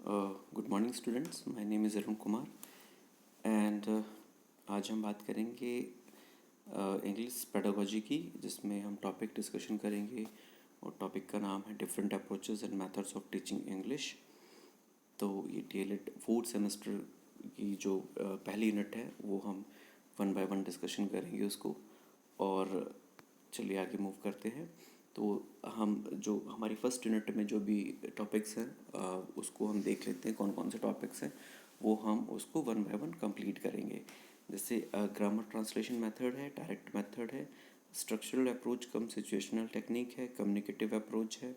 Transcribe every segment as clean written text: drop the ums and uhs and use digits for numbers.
Good morning students, my name is Arun Kumar and आज हम बात करेंगे इंग्लिश पेडागोजी की, जिसमें हम टॉपिक डिस्कशन करेंगे और टॉपिक का नाम है different approaches and methods of teaching English. तो ये DLED फोर्थ सेमेस्टर की जो पहली यूनिट है वो हम वन बाय वन डिस्कशन करेंगे उसको। और चलिए आगे मूव करते हैं। तो हम जो हमारी फर्स्ट यूनिट में जो भी टॉपिक्स हैं उसको हम देख लेते हैं, कौन कौन से टॉपिक्स हैं वो हम उसको वन बाय वन कंप्लीट करेंगे। जैसे ग्रामर ट्रांसलेशन मेथड है, डायरेक्ट मेथड है, स्ट्रक्चरल अप्रोच कम सिचुएशनल टेक्निक है, कम्युनिकेटिव अप्रोच है,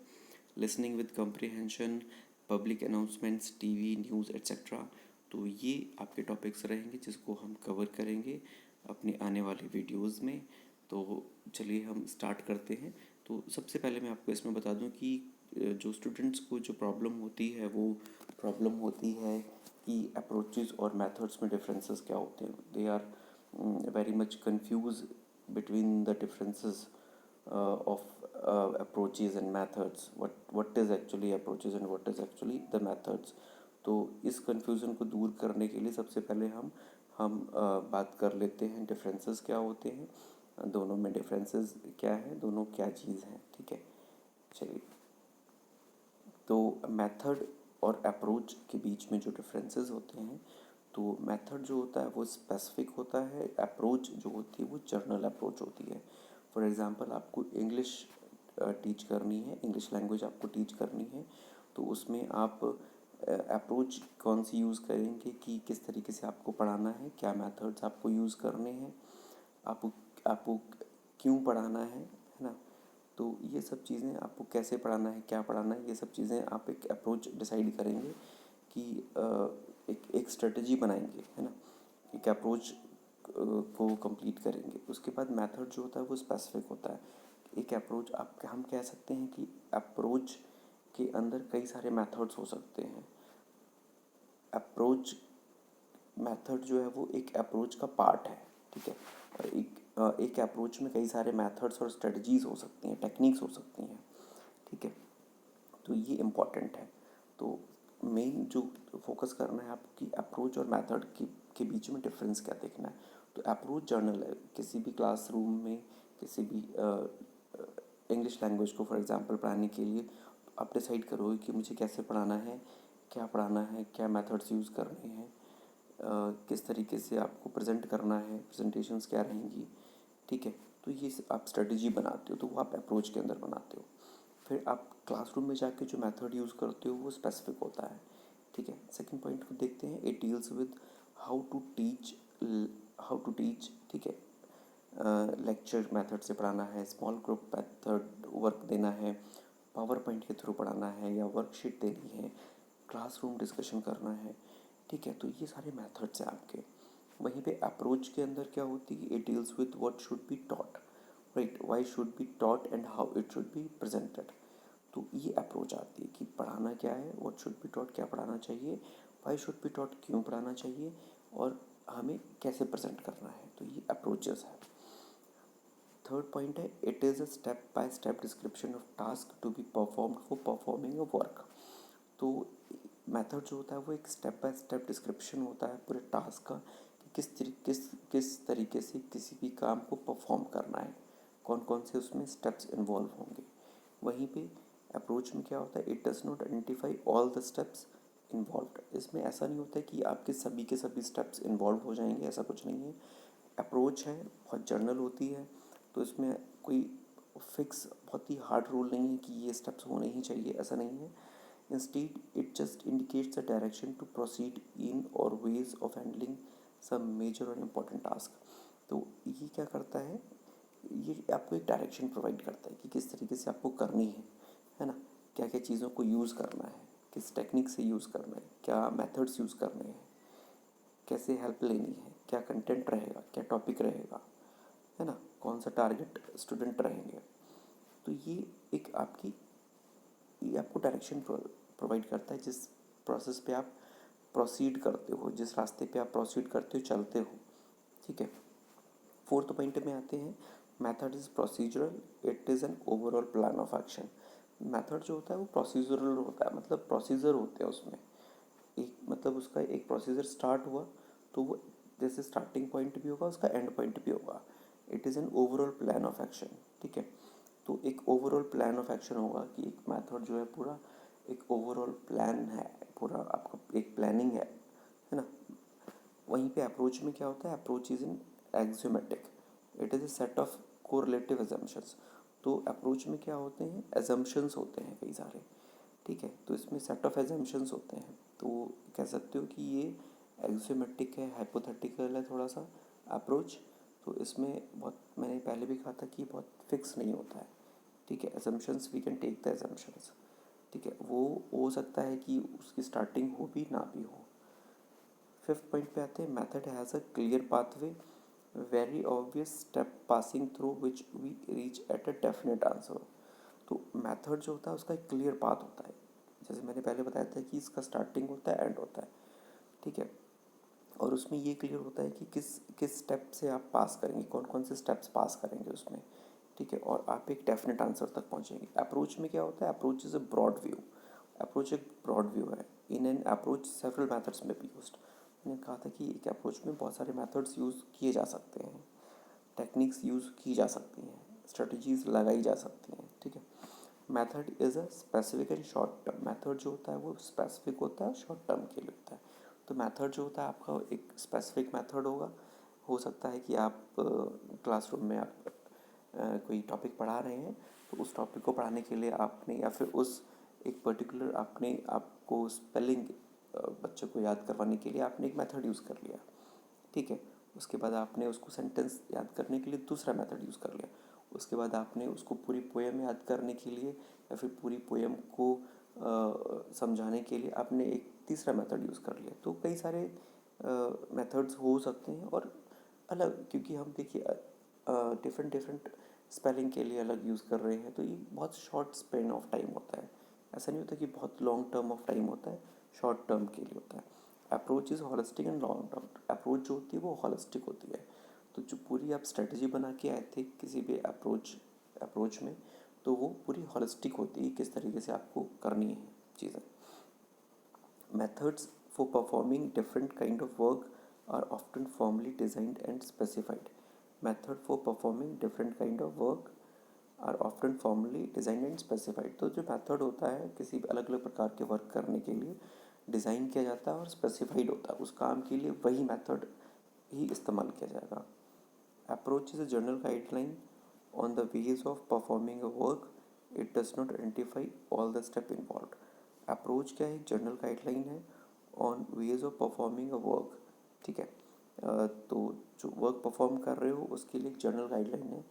listening with comprehension, public announcements, TV news etcetera. तो ये आपके टॉपिक्स रहेंगे जिसको हम कवर करेंगे अपने आने वाले वीडियोज़ में। तो चलिए हम स्टार्ट करते हैं। तो सबसे पहले मैं आपको इसमें बता दूं कि जो स्टूडेंट्स को जो प्रॉब्लम होती है वो प्रॉब्लम होती है कि अप्रोचेस और मेथड्स में डिफरेंसेस क्या होते हैं। They are very much confuse between the differences of approaches and methods, what is actually approaches and what is actually the methods. तो इस कन्फ्यूज़न को दूर करने के लिए सबसे पहले हम बात कर लेते हैं डिफरेंसेस क्या होते हैं, दोनों में डिफरेंसेस क्या है, दोनों क्या चीज़ है। ठीक है, चलिए। तो मेथड और अप्रोच के बीच में जो डिफरेंसेस होते हैं, तो मेथड जो होता है वो स्पेसिफिक होता है, अप्रोच जो होती है वो जर्नल अप्रोच होती है। फॉर एग्ज़ाम्पल आपको इंग्लिश टीच करनी है, इंग्लिश लैंग्वेज आपको टीच करनी है, तो उसमें आप अप्रोच कौन सी यूज़ करेंगे कि किस तरीके से आपको पढ़ाना है, क्या मेथड्स आपको यूज़ करने हैं, आपको आपको क्यों पढ़ाना है ना। तो ये सब चीज़ें आपको कैसे पढ़ाना है, क्या पढ़ाना है, ये सब चीज़ें आप एक अप्रोच डिसाइड करेंगे कि एक स्ट्रेटजी बनाएंगे, है ना, एक अप्रोच को कंप्लीट करेंगे। उसके बाद मेथड जो होता है वो स्पेसिफिक होता है। एक अप्रोच आप हम कह सकते हैं कि अप्रोच के अंदर कई सारे मेथड्स हो सकते हैं। अप्रोच मेथड जो है वो एक अप्रोच का पार्ट है, ठीक है। और एक अप्रोच में कई सारे मेथड्स और स्ट्रेटजीज हो सकती हैं, टेक्निक्स हो सकती हैं, ठीक है। तो ये इम्पॉर्टेंट है। तो मेन जो फोकस करना है आपकी अप्रोच और मेथड के बीच में डिफरेंस क्या देखना है। तो अप्रोच जर्नल है, किसी भी क्लासरूम में किसी भी इंग्लिश लैंग्वेज को फॉर एग्जांपल पढ़ाने के लिए आप डिसाइड करोगे कि मुझे कैसे पढ़ाना है, क्या पढ़ाना है, क्या मेथड्स यूज़ करने हैं, किस तरीके से आपको प्रेजेंट करना है, प्रेजेंटेशंस क्या रहेंगी, ठीक है। तो ये आप स्ट्रेटजी बनाते हो, तो वो आप अप्रोच के अंदर बनाते हो। फिर आप क्लासरूम में जाके जो मेथड यूज़ करते हो वो स्पेसिफिक होता है, ठीक है। सेकंड पॉइंट को देखते हैं, it deals with how to teach, ठीक है। लेक्चर मेथड से पढ़ाना है, स्मॉल ग्रुप मेथड वर्क देना है, पावर पॉइंट के थ्रू पढ़ाना है या वर्कशीट देनी है, क्लासरूम डिस्कशन करना है, ठीक है। तो ये सारे मेथड्स हैं आपके। वहीं पे अप्रोच के अंदर क्या होती है, it deals with what should be taught, right, why should be taught and how it should be presented. तो ये अप्रोच आती है कि पढ़ाना क्या है, व्हाट शुड बी टॉट क्या पढ़ाना चाहिए, व्हाई शुड बी टॉट क्यों पढ़ाना चाहिए, और हमें कैसे प्रेजेंट करना है। तो ये अप्रोचेस है। थर्ड पॉइंट है, it is a step by step description of task to be performed for performing a work. तो मेथड जो होता है वो एक स्टेप बाय स्टेप डिस्क्रिप्शन होता है पूरे टास्क का कि किस तरीके से किसी भी काम को परफॉर्म करना है, कौन कौन से उसमें स्टेप्स इन्वॉल्व होंगे। वहीं पे अप्रोच में क्या होता है, it does not identify all the steps involve. इसमें ऐसा नहीं होता है कि आपके सभी के सभी स्टेप्स इन्वॉल्व हो जाएंगे, ऐसा कुछ नहीं है। अप्रोच है, बहुत जर्नल होती है, तो इसमें कोई फिक्स बहुत ही हार्ड रूल नहीं है कि ये स्टेप्स होने ही चाहिए, ऐसा नहीं है। Instead, it just indicates the direction to proceed in or ways of handling some major और important task। तो ये क्या करता है, ये आपको एक डायरेक्शन प्रोवाइड करता है कि किस तरीके से आपको करनी है ना, क्या क्या चीज़ों को यूज़ करना है, किस टेक्निक से यूज़ करना है, क्या मेथड्स यूज़ करने हैं, कैसे हेल्प लेनी है, क्या कंटेंट रहेगा, क्या टॉपिक रहेगा, है ना, कौन सा टारगेट स्टूडेंट रहेंगे। तो ये आपको डायरेक्शन प्रोवाइड करता है जिस प्रोसेस पे आप प्रोसीड करते हो, जिस रास्ते पे आप प्रोसीड करते हो, चलते हो, ठीक है। फोर्थ पॉइंट में आते हैं, method is procedural, it is an overall plan of action. Method जो होता है वो प्रोसीजरल होता है, मतलब प्रोसीजर होते हैं उसमें, मतलब उसका एक प्रोसीजर स्टार्ट हुआ तो वो जैसे स्टार्टिंग पॉइंट भी होगा उसका एंड पॉइंट भी होगा। It is an overall plan of action, ठीक है। तो एक ओवरऑल प्लान ऑफ एक्शन होगा कि एक मेथड जो है पूरा एक ओवरऑल प्लान है, पूरा आपका एक प्लानिंग है ना। वहीं पे अप्रोच में क्या होता है, approach is in axiomatic, it is a set of correlative assumptions. तो अप्रोच में क्या होते हैं, एजम्पशंस होते हैं कई सारे, ठीक है। तो इसमें सेट ऑफ एजम्पशंस होते हैं, तो कह सकते हो कि ये एक्सियोमेटिक है, हाइपोथेटिकल है थोड़ा सा अप्रोच। तो इसमें बहुत, मैंने पहले भी कहा था कि बहुत फिक्स नहीं होता है, ठीक है। Assumptions we can take the assumptions, ठीक है। वो हो सकता है कि उसकी स्टार्टिंग हो भी ना भी हो। फिफ्थ पॉइंट पे आते हैं, method has a clear pathway, very obvious step passing through which we reach at a definite answer. तो मेथड जो होता है उसका एक क्लियर पाथ होता है, जैसे मैंने पहले बताया था कि इसका स्टार्टिंग होता है, एंड होता है, ठीक है। और उसमें ये क्लियर होता है कि किस किस स्टेप से आप पास करेंगे, कौन कौन से स्टेप्स पास करेंगे उसमें, ठीक है। और आप एक डेफिनेट आंसर तक पहुंचेंगे। अप्रोच में क्या होता है, approach is a broad view, approach एक ब्रॉड व्यू है। In an approach several methods may be used, मैंने कहा था कि एक अप्रोच में बहुत सारे मेथड्स यूज़ किए जा सकते हैं, टेक्निक्स यूज़ की जा सकती हैं, स्ट्रेटजीज लगाई जा सकती हैं, ठीक है। Method is a specific and short term, method जो होता है वो स्पेसिफिक होता है, शॉर्ट टर्म के लिए होता है। तो मेथड जो होता है आपका एक स्पेसिफिक मेथड होगा, हो सकता है कि आप क्लासरूम में आप कोई टॉपिक पढ़ा रहे हैं, तो उस टॉपिक को पढ़ाने के लिए आपने, या फिर उस एक पर्टिकुलर आपने, आपको स्पेलिंग बच्चे को याद करवाने के लिए आपने एक मेथड यूज़ कर लिया, ठीक है। उसके बाद आपने उसको सेंटेंस याद करने के लिए दूसरा मेथड यूज़ कर लिया। उसके बाद आपने उसको पूरी पोएम याद करने के लिए या फिर पूरी पोएम को समझाने के लिए आपने एक तीसरा मेथड यूज़ कर लिया। तो कई सारे मेथड्स हो सकते हैं, और अलग, क्योंकि हम देखिए डिफरेंट डिफरेंट स्पेलिंग के लिए अलग यूज़ कर रहे हैं, तो ये बहुत शॉर्ट स्पेन ऑफ टाइम होता है। ऐसा नहीं होता कि बहुत लॉन्ग टर्म ऑफ टाइम होता है, शॉर्ट टर्म के लिए होता है। Approach is holistic and long term, approach जो होती है वो हॉलिस्टिक होती है। तो जो पूरी आप स्ट्रेटजी बना के आए थे किसी भी अप्रोच में, तो वो पूरी हॉलिस्टिक होती है, किस तरीके से आपको करनी है चीज़ें। Methods for performing different kind of work are often formally designed and specified. Method for performing different kind of work are often formally designed and specified. तो जो मेथड होता है किसी भी अलग अलग प्रकार के वर्क करने के लिए डिज़ाइन किया जाता है और स्पेसिफाइड होता है, उस काम के लिए वही मेथड ही इस्तेमाल किया जाएगा। Approach is a general guideline on the ways of performing a work, it does not identify all the step involve. Approach क्या है, जनरल गाइडलाइन है on ways of performing a work, ठीक है। तो जो वर्क परफॉर्म कर रहे हो उसके लिए एक जनरल गाइडलाइन है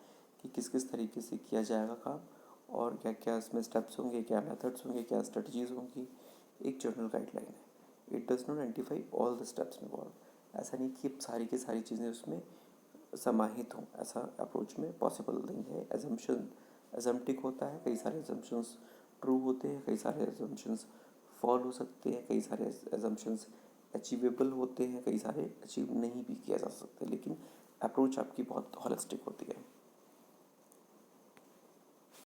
कि किस किस तरीके से किया जाएगा काम, और क्या क्या इसमें स्टेप्स होंगे, क्या मेथड्स होंगे, क्या स्ट्रेटजीज होंगी, एक जनरल गाइडलाइन है। It does not identify all the steps involve, ऐसा नहीं कि सारी की सारी चीज़ें उसमें समाहित हों, ऐसा अप्रोच में पॉसिबल नहीं है। एजम्पटिक होता है, कई सारे एजम्पशंस ट्रू होते हैं, कई सारे एजम्पशंस फॉल हो सकते हैं, कई सारे एजम्पशंस अचीवेबल होते हैं, कई सारे अचीव नहीं भी किया जा सकते, लेकिन अप्रोच आपकी बहुत हॉलिस्टिक होती है।